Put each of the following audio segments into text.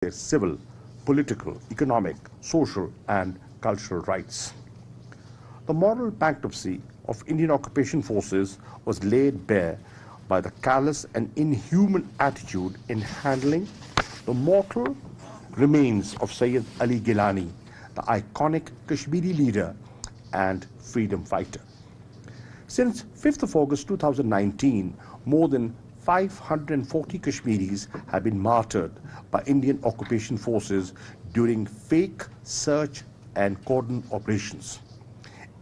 their civil, political, economic, social, and cultural rights. The moral bankruptcy of Indian occupation forces was laid bare by the callous and inhuman attitude in handling the mortal remains of Sayyid Ali Gilani, the iconic Kashmiri leader and freedom fighter. Since 5th of August 2019, more than 540 Kashmiris have been martyred by Indian occupation forces during fake search and cordon operations.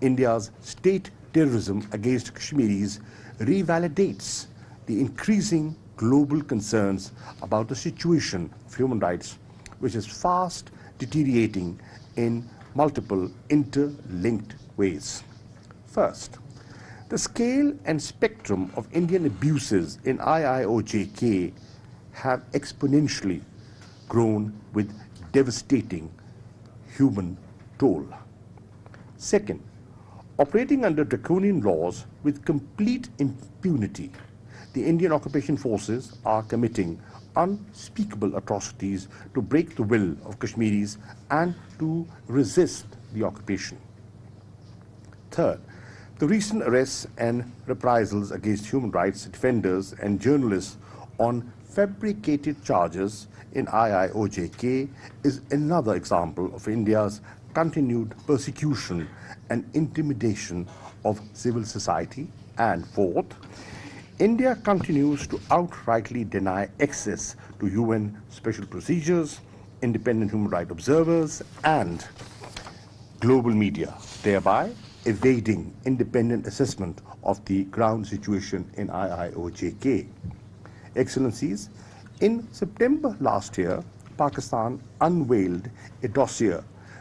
India's state terrorism against Kashmiris revalidates the increasing global concerns about the situation of human rights, which is fast deteriorating in multiple interlinked ways. First, the scale and spectrum of Indian abuses in IIOJK have exponentially grown with devastating human toll. Second, operating under draconian laws with complete impunity, the Indian occupation forces are committing unspeakable atrocities to break the will of Kashmiris and to resist the occupation. Third, the recent arrests and reprisals against human rights defenders and journalists on fabricated charges in IIOJK is another example of India's continued persecution and intimidation of civil society. And fourth, India continues to outrightly deny access to UN special procedures, independent human rights observers, and global media, thereby evading independent assessment of the ground situation in IIOJK. Excellencies, in September last year, Pakistan unveiled a dossier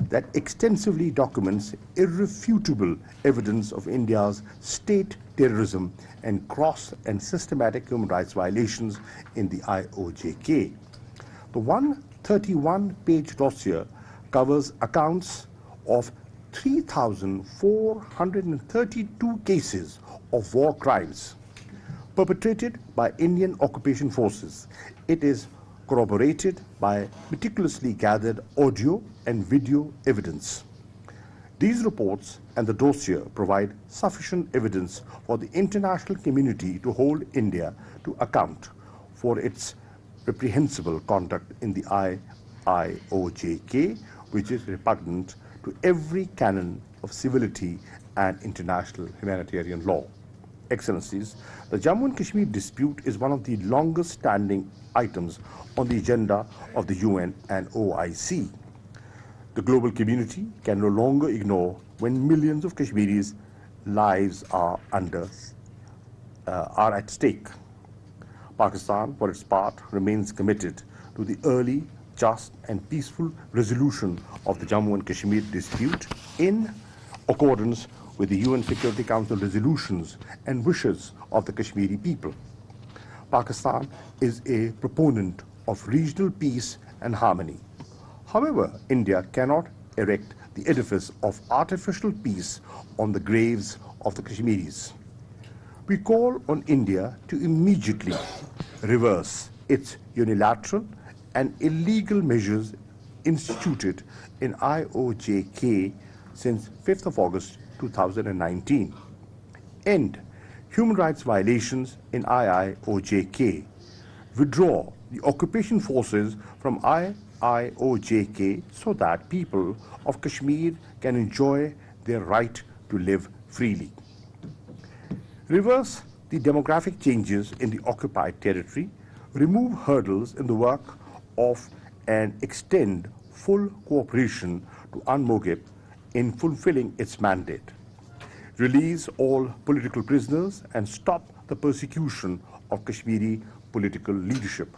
that extensively documents irrefutable evidence of India's state terrorism and gross and systematic human rights violations in the IOJK. The 131-page dossier covers accounts of 3,432 cases of war crimes perpetrated by Indian occupation forces. It is corroborated by meticulously gathered audio and video evidence. These reports and the dossier provide sufficient evidence for the international community to hold India to account for its reprehensible conduct in the IIOJK, which is repugnant to every canon of civility and international humanitarian law. Excellencies, the Jammu and Kashmir dispute is one of the longest standing items on the agenda of the UN and OIC. The global community can no longer ignore when millions of Kashmiris' lives are at stake. Pakistan, for its part, remains committed to the early, just and peaceful resolution of the Jammu and Kashmir dispute in accordance with the UN Security Council resolutions and wishes of the Kashmiri people. Pakistan is a proponent of regional peace and harmony. However, India cannot erect the edifice of artificial peace on the graves of the Kashmiris. We call on India to immediately reverse its unilateral and illegal measures instituted in IOJK since 5th of August 2019. End human rights violations in IIOJK. Withdraw the occupation forces from IIOJK so that people of Kashmir can enjoy their right to live freely. Reverse the demographic changes in the occupied territory, remove hurdles in the work of and extend full cooperation to UNMOGIP in fulfilling its mandate. Release all political prisoners and stop the persecution of Kashmiri political leadership.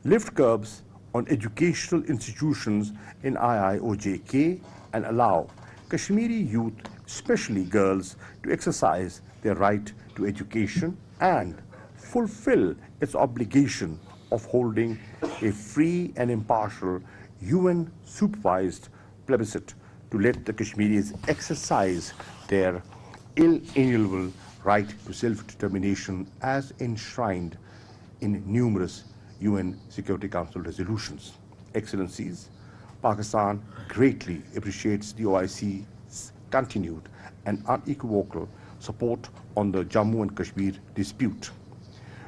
Lift curbs on educational institutions in IIOJK and allow Kashmiri youth, especially girls, to exercise their right to education and fulfill its obligation of holding a free and impartial UN-supervised plebiscite to let the Kashmiris exercise their inalienable right to self-determination as enshrined in numerous UN Security Council resolutions. Excellencies, Pakistan greatly appreciates the OIC's continued and unequivocal support on the Jammu and Kashmir dispute.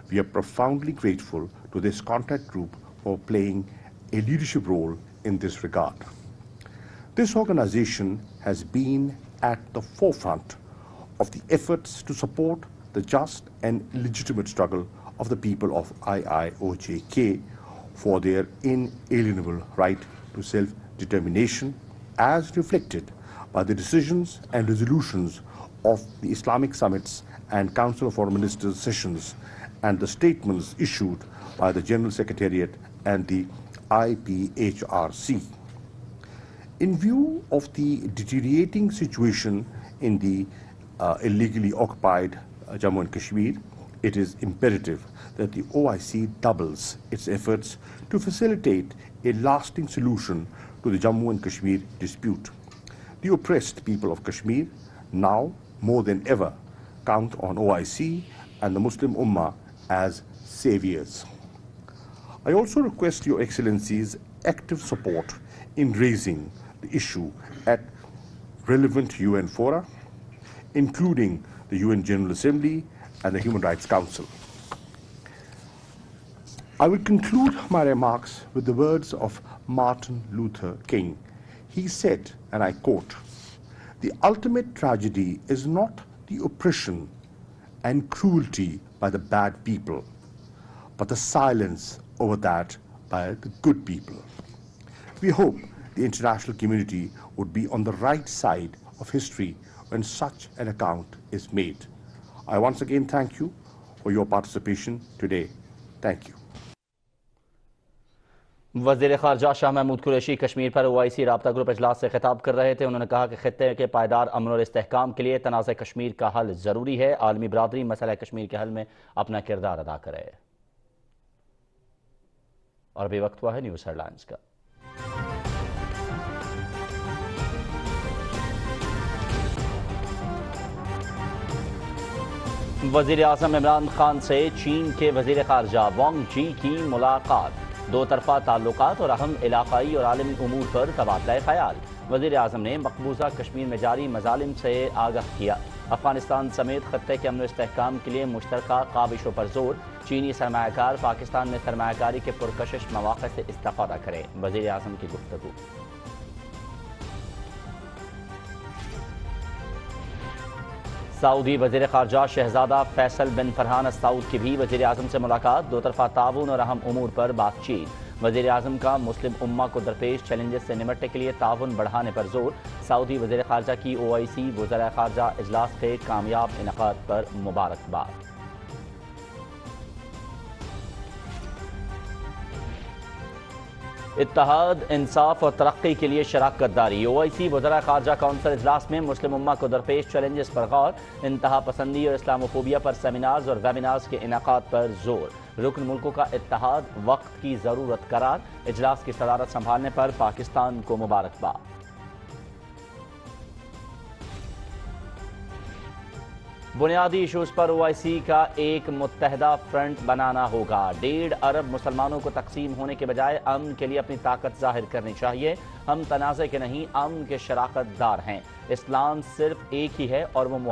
We are profoundly grateful to this contact group for playing a leadership role in this regard. This organization has been at the forefront of the efforts to support the just and legitimate struggle of the people of IIOJK for their inalienable right to self-determination, as reflected by the decisions and resolutions of the Islamic summits and Council of Foreign Ministers sessions and the statements issued by the General Secretariat and the IPHRC. In view of the deteriorating situation in the illegally occupied Jammu and Kashmir, it is imperative that the OIC doubles its efforts to facilitate a lasting solution to the Jammu and Kashmir dispute. The oppressed people of Kashmir now more than ever count on OIC and the Muslim Ummah as saviors. I also request Your Excellencies' active support in raising the issue at relevant UN fora, including the UN General Assembly and the Human Rights Council. I will conclude my remarks with the words of Martin Luther King. He said, and I quote, "The ultimate tragedy is not the oppression and cruelty by the bad people, but the silence over that by the good people." We hope the international community would be on the right side of history when such an account is made. I once again thank you for your participation today. Thank you. وزیر خارجہ شاہ محمود قریشی کشمیر پر OIC رابطہ group اجلاس سے خطاب کر رہے تھے. انہوں نے کہا کہ خطے کے پائیدار امن اور استحکام کے لیے تنازع کشمیر کا حل ضروری ہے. عالمی برادری مسئلہ کشمیر کے حل میں اپنا کردار ادا کرے. اور ابھی وقت ہوا ہے نیوز ہیڈ لائنز کا. وزیر اعظم عمران خان سے چین کے وزیر خارجہ وانگ جی کی ملاقات. دو طرفہ تعلقات اور اہم علاقائی اور عالمی امور پر تبادلہ خیال. وزیر اعظم نے مقبوضہ کشمیر میں جاری مظالم سے آگاہ کیا. افغانستان سمیت خطے کے امن و استحکام کے لیے مشترکہ کاوشوں پر زور. چینی سرمایہ کار پاکستان میں سرمایہ کاری کے پرکشش مواقع سے استفادہ کرے. وزیر اعظم کی گفتگو. سعودی وزیر خارجہ شہزادہ فیصل بن فرحان السعود کی بھی وزیر اعظم سے ملاقات. دو طرفہ تعاون اور اہم امور پر بات چیت. وزیر اعظم کا مسلم امہ کو درپیش چیلنجز سے نمٹنے کے لیے تعاون بڑھانے پر زور. سعودی وزیر خارجہ کی OIC وزراء خارجہ اجلاس کے کامیاب انعقاد پر مبارکباد. اتحاد، انصاف اور ترقی کے لیے شراکت داری. OIC وزراء خارجہ کونسل اجلاس میں مسلم امہ کو درپیش چیلنجز پر غور. انتہا پسندی اور اسلاموفوبیا پر سیمینارز اور ویبینارز کے انعقاد پر زور. رکن ملکوں کا اتحاد وقت کی ضرورت قرار. اجلاس کی صدارت سنبھالنے پر پاکستان کو مبارکباد. بنیادی ایشوز پر OIC کا ایک متحدہ فرنٹ بنانا ہوگا. 1.5 ارب مسلمانوں کو تقسیم ہونے کے بجائے امن کے لیے اپنی طاقت ظاہر کرنی چاہیے. ہم تنازع کے نہیں، امن کے شراکت دار ہیں. اسلام صرف ایک ہی ہے اور وہ